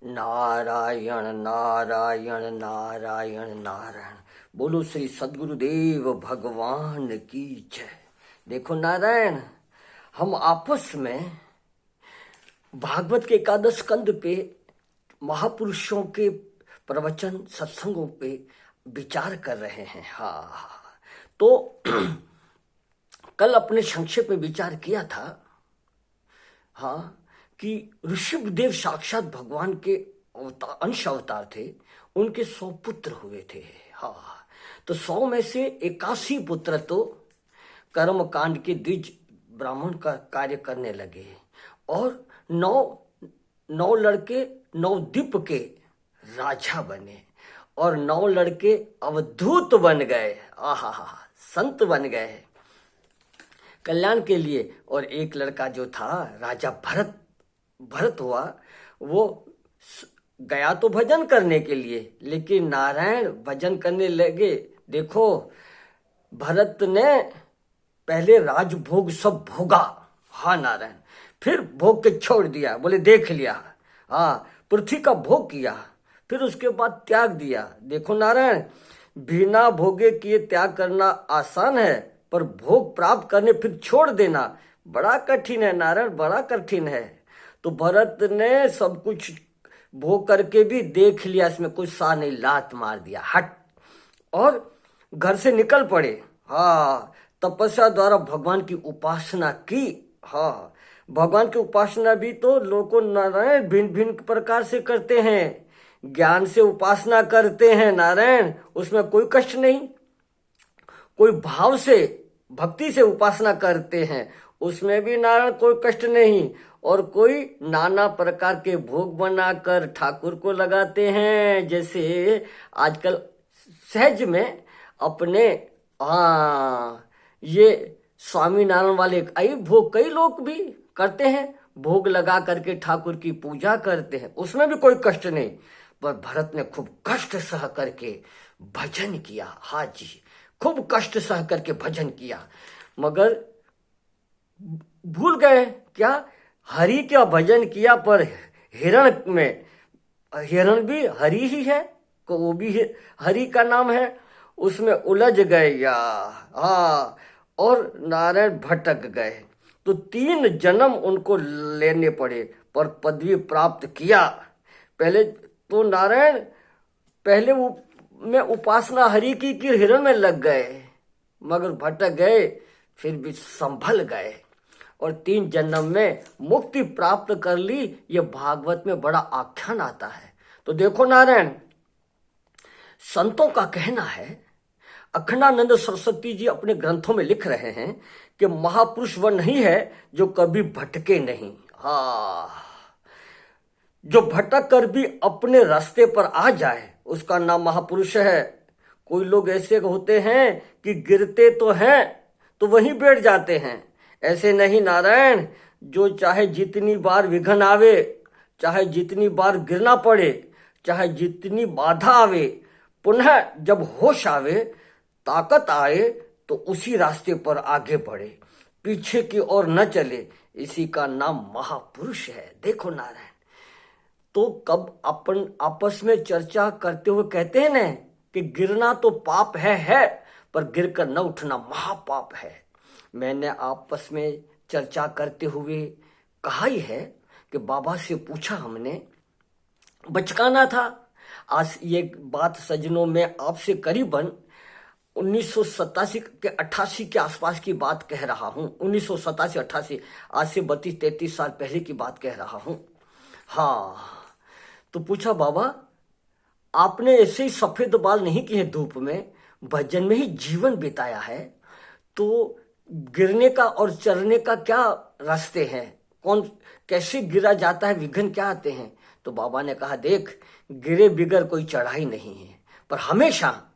नारायण नारायण नारायण नारायण। बोलो श्री सद्गुरुदेव भगवान की जय। देखो नारायण, हम आपस में भागवत के एकादश स्कंद पे महापुरुषों के प्रवचन सत्संगों पे विचार कर रहे हैं। हाँ, तो कल अपने संक्षेप में विचार किया था हाँ कि ऋषभदेव साक्षात भगवान के अंश अवतार थे। उनके 100 पुत्र हुए थे। हाँ, तो 100 में से 81 पुत्र तो कर्म कांड के द्विज ब्राह्मण का कार्य करने लगे और 9 लड़के 9 द्वीप के राजा बने और 9 लड़के अवधूत बन गए। आहा, संत बन गए कल्याण के लिए। और एक लड़का जो था राजा भरत हुआ, वो गया तो भजन करने के लिए, लेकिन नारायण भजन करने लगे। देखो, भरत ने पहले राजभोग सब भोगा। हाँ नारायण, फिर भोग के छोड़ दिया, बोले देख लिया। हाँ, पृथ्वी का भोग किया, फिर उसके बाद त्याग दिया। देखो नारायण, बिना भोगे किए त्याग करना आसान है, पर भोग प्राप्त करने फिर छोड़ देना बड़ा कठिन है नारायण, बड़ा कठिन है। तो भरत ने सब कुछ भोग करके भी देख लिया, इसमें कुछ सा नहीं, लात मार दिया, हट, और घर से निकल पड़े। हाँ, तपस्या द्वारा भगवान की उपासना की। हाँ, भगवान की उपासना भी तो लोगों नारायण भिन्न भिन्न प्रकार से करते हैं। ज्ञान से उपासना करते हैं नारायण, उसमें कोई कष्ट नहीं। कोई भाव से भक्ति से उपासना करते हैं, उसमें भी नारायण कोई कष्ट नहीं। और कोई नाना प्रकार के भोग बनाकर ठाकुर को लगाते हैं, जैसे आजकल सहज में अपने ये स्वामीनारायण वाले आई भोग कई लोग भी करते हैं, भोग लगा करके ठाकुर की पूजा करते हैं, उसमें भी कोई कष्ट नहीं। पर भरत ने खूब कष्ट सह करके भजन किया। हाँ जी, खूब कष्ट सह करके भजन किया, मगर भूल गए क्या, हरि का भजन किया, पर हिरण भी हरि ही है, को वो भी हरि का नाम है, उसमें उलझ गए या। हाँ, और नारायण भटक गए, तो 3 जन्म उनको लेने पड़े, पर पदवी प्राप्त किया। पहले तो नारायण पहले वो में उपासना हरि की हिरण में लग गए, मगर भटक गए, फिर भी संभल गए और 3 जन्म में मुक्ति प्राप्त कर ली। ये भागवत में बड़ा आख्यान आता है। तो देखो नारायण, संतों का कहना है, अखंडानंद सरस्वती जी अपने ग्रंथों में लिख रहे हैं कि महापुरुष वह नहीं है जो कभी भटके नहीं। हाँ, जो भटक कर भी अपने रास्ते पर आ जाए उसका नाम महापुरुष है। कोई लोग ऐसे होते हैं कि गिरते तो हैं तो वहीं बैठ जाते हैं, ऐसे नहीं नारायण। जो चाहे जितनी बार विघ्न आवे, चाहे जितनी बार गिरना पड़े, चाहे जितनी बाधा आवे, पुनः जब होश आवे, ताकत आए, तो उसी रास्ते पर आगे बढ़े, पीछे की ओर न चले, इसी का नाम महापुरुष है। देखो नारायण, तो कब अपन आपस में चर्चा करते हुए कहते हैं ना कि गिरना तो पाप है, पर गिरकर न उठना महापाप है। मैंने आपस में चर्चा करते हुए कहा ही है कि बाबा से पूछा हमने, बचकाना था। आज ये बात सज्जनों में आपसे करीबन 1987 के 88 के आसपास की बात कह रहा हूं। 1987-88, आज से 32-33 साल पहले की बात कह रहा हूं। हाँ, तो पूछा, बाबा आपने ऐसे ही सफेद बाल नहीं किए धूप में, भजन में ही जीवन बिताया है, तो गिरने का और चढ़ने का क्या रास्ते हैं, कौन कैसे गिरा जाता है, विघ्न क्या आते हैं? तो बाबा ने कहा, देख, गिरे बिगर कोई चढ़ाई नहीं है, पर हमेशा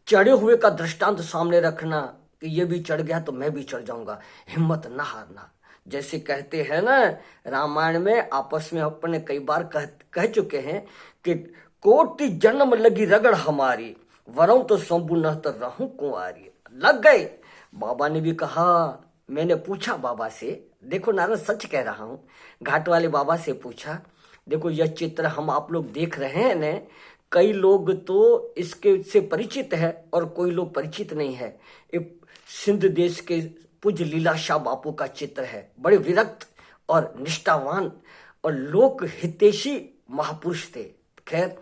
चढ़े हुए का दृष्टांत सामने रखना कि ये भी चढ़ गया तो मैं भी चढ़ जाऊंगा, हिम्मत ना हारना। जैसे कहते हैं ना, रामायण में आपस में अपने कई बार कह चुके हैं कि कोटि जन्म लगी रगड़ हमारी, वरऊ तो शंभु न तो रहूं कुंवारी। लग गए। बाबा ने भी कहा, मैंने पूछा बाबा से, देखो नारायण सच कह रहा हूं, घाट वाले बाबा से पूछा देखो यह चित्र हम आप लोग देख रहे हैं न, कई लोग तो इसके से परिचित है और कोई लोग परिचित नहीं है। ये सिंध देश के पूज्य लीलाशाह बापू का चित्र है। बड़े विरक्त और निष्ठावान और लोक हितैषी महापुरुष थे। खैर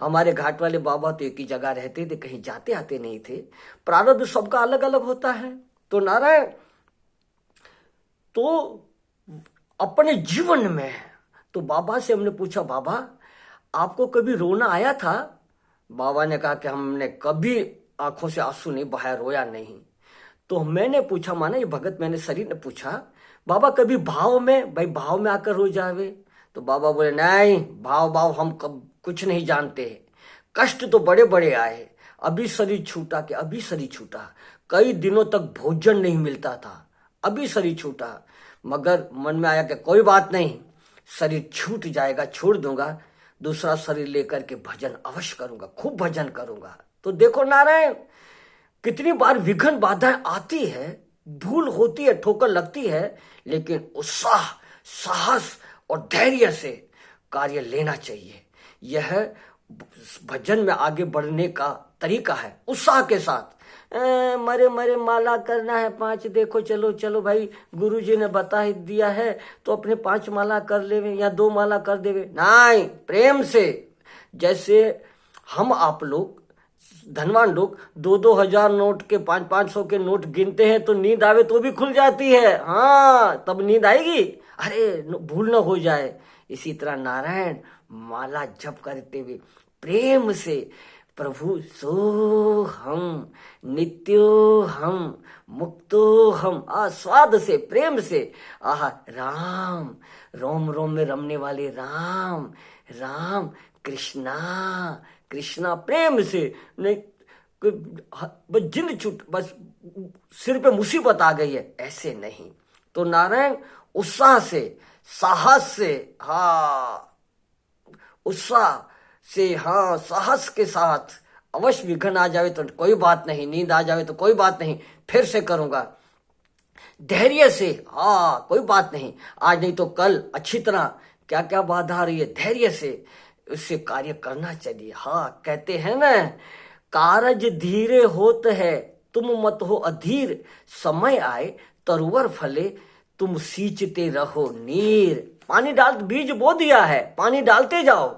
हमारे घाट वाले बाबा तो एक ही जगह रहते थे, कहीं जाते आते नहीं थे। प्रारब्ध सबका अलग अलग होता है। तो नारायण तो अपने जीवन में तो बाबा से हमने पूछा, बाबा आपको कभी रोना आया था? बाबा ने कहा कि हमने कभी आंखों से आंसू नहीं बहाया, रोया नहीं। तो मैंने पूछा, माना ये भगत मैंने शरीर ने पूछा, बाबा कभी भाव में, भाई भाव में आकर रो जावे? तो बाबा बोले नहीं, भाव हम कब कुछ नहीं जानते। कष्ट तो बड़े बड़े आए, अभी शरीर छूटा कि अभी शरीर छूटा, कई दिनों तक भोजन नहीं मिलता था, अभी शरीर छूटा। मगर मन में आया कि कोई बात नहीं, शरीर छूट जाएगा, छोड़ दूंगा, दूसरा शरीर लेकर के भजन अवश्य करूंगा, खूब भजन करूंगा। तो देखो नारायण, कितनी बार विघ्न बाधाएं आती है, भूल होती है, ठोकर लगती है, लेकिन उत्साह, साहस और धैर्य से कार्य लेना चाहिए। यह भजन में आगे बढ़ने का तरीका है। उत्साह के साथ मरे मरे माला करना है 5, देखो चलो चलो भाई गुरुजी ने बता ही दिया है तो अपने 5 माला कर लेवे या 2 माला कर देवे, नहीं, प्रेम से। जैसे हम आप लोग धनवान लोग 2-2 हजार नोट के 500-500 के नोट गिनते हैं तो नींद आवे तो भी खुल जाती है। हाँ, तब नींद आएगी, अरे भूल न हो जाए। इसी तरह नारायण माला जप करते हुए प्रेम से प्रभु सो हम नित्यो हम मुक्तो हम, स्वाद से, प्रेम से, आह राम, रोम रोम में रमने वाले राम, राम कृष्णा कृष्णा, प्रेम से। नहीं बस जिंद छूट, बस सिर पे मुसीबत आ गई है, ऐसे नहीं। तो नारायण उत्साह से, साहस से, हाँ उत्साह से, हाँ साहस के साथ, अवश्य विघ्न आ जावे तो कोई बात नहीं, नींद आ जावे तो कोई बात नहीं, फिर से करूंगा। धैर्य से, हाँ कोई बात नहीं, आज नहीं तो कल अच्छी तरह, क्या क्या बाधा आ रही है, धैर्य से उससे कार्य करना चाहिए। हाँ कहते हैं ना, कारज धीरे होत है तुम मत हो अधीर, समय आए तरुवर फले तुम सींचते रहो नीर। पानी डाल, बीज बो दिया है, पानी डालते जाओ।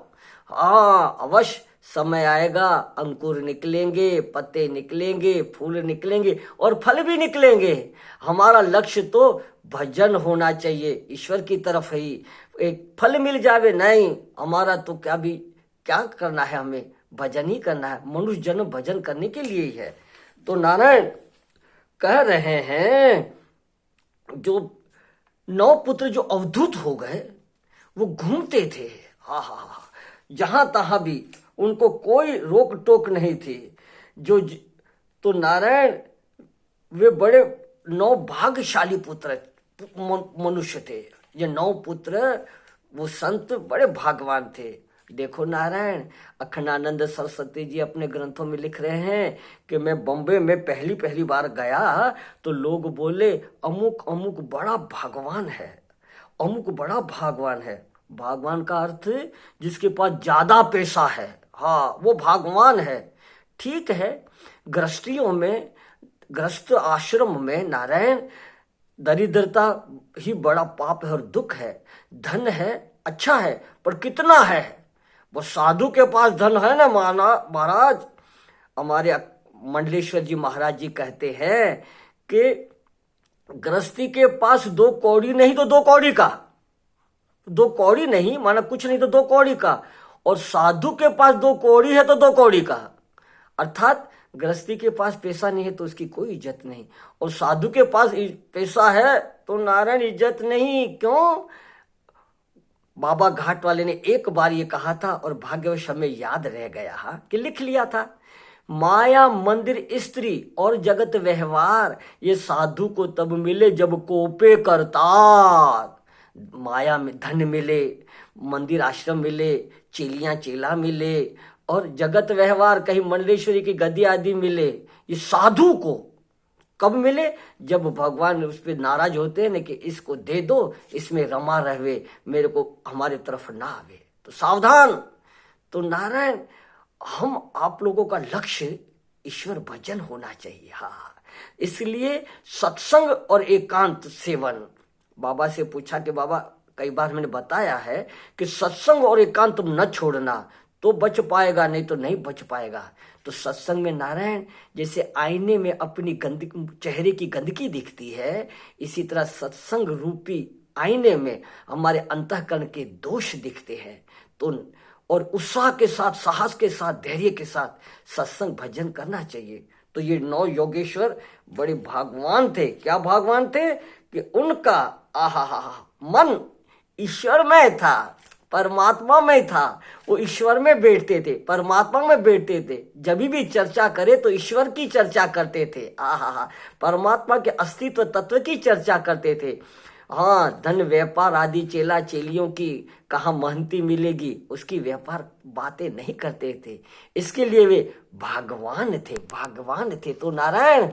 हाँ अवश्य समय आएगा, अंकुर निकलेंगे, पत्ते निकलेंगे, फूल निकलेंगे और फल भी निकलेंगे। हमारा लक्ष्य तो भजन होना चाहिए, ईश्वर की तरफ ही एक फल मिल जावे, नहीं हमारा तो क्या करना है, हमें भजन ही करना है। मनुष्य जन्म भजन करने के लिए ही है। तो नारायण कह रहे हैं, जो 9 पुत्र जो अवधूत हो गए वो घूमते थे, हा हा हा, जहां तहां भी, उनको कोई रोक टोक नहीं थी। तो नारायण वे बड़े 9 भाग्यशाली पुत्र मनुष्य थे। ये 9 पुत्र वो संत बड़े भागवान थे। देखो नारायण, अखंडानंद सरस्वती जी अपने ग्रंथों में लिख रहे हैं कि मैं बॉम्बे में पहली बार गया तो लोग बोले अमुक अमुक बड़ा भगवान है, अमुक बड़ा भगवान है। भगवान का अर्थ जिसके पास ज्यादा पैसा है, हाँ वो भगवान है। ठीक है, गृहस्थियों में, गृहस्थ आश्रम में नारायण दरिद्रता ही बड़ा पाप है और दुख है। धन है अच्छा है, पर कितना है? वो साधु के पास धन है ना महाराज। हमारे मंडलेश्वर जी महाराज जी कहते हैं कि गृहस्थी के पास 2 कौड़ी नहीं तो 2 कौड़ी का, 2 कौड़ी नहीं माना कुछ नहीं तो 2 कौड़ी का, और साधु के पास 2 कौड़ी है तो 2 कौड़ी का। अर्थात गृहस्थी के पास पैसा नहीं है तो उसकी कोई इज्जत नहीं, और साधु के पास पैसा है तो नारायण इज्जत नहीं। क्यों? बाबा घाट वाले ने एक बार ये कहा था और भाग्यवश हमें याद रह गया, हाँ कि लिख लिया था, माया मंदिर स्त्री और जगत व्यवहार ये साधु को तब मिले जब कोपे करतार। माया में धन मिले, मंदिर आश्रम मिले, चेलियां चेला मिले, और जगत व्यवहार कहीं मंडलेश्वरी की गद्दी आदि मिले, ये साधु को कब मिले? जब भगवान उस पर नाराज होते हैं ना कि इसको दे दो, इसमें रमा रहे, मेरे को हमारे तरफ ना आवे। तो सावधान। तो नारायण, हम आप लोगों का लक्ष्य ईश्वर भजन होना चाहिए। हाँ, इसलिए सत्संग और एकांत सेवन। बाबा से पूछा कि बाबा, कई बार मैंने बताया है कि सत्संग और एकांत तुम न छोड़ना तो बच पाएगा, नहीं तो नहीं बच पाएगा। तो सत्संग में नारायण, जैसे आईने में अपनी गंदगी, चेहरे की गंदगी दिखती है, इसी तरह सत्संग रूपी आईने में हमारे अंतःकरण के दोष दिखते हैं। तो और उत्साह के साथ, साहस के साथ, धैर्य के साथ सत्संग भजन करना चाहिए। तो ये 9 योगेश्वर बड़े भागवान थे। क्या भागवान थे कि उनका आहा मन ईश्वर में था, परमात्मा में था। वो ईश्वर में बैठते थे, परमात्मा में बैठते थे। जब भी चर्चा करे तो ईश्वर की चर्चा करते थे। आहा, परमात्मा के अस्तित्व तत्व की चर्चा करते थे। हाँ, धन व्यापार आदि चेला चेलियों की कहाँ महंती मिलेगी, उसकी व्यापार बातें नहीं करते थे। इसके लिए वे भागवान थे, भागवान थे। तो नारायण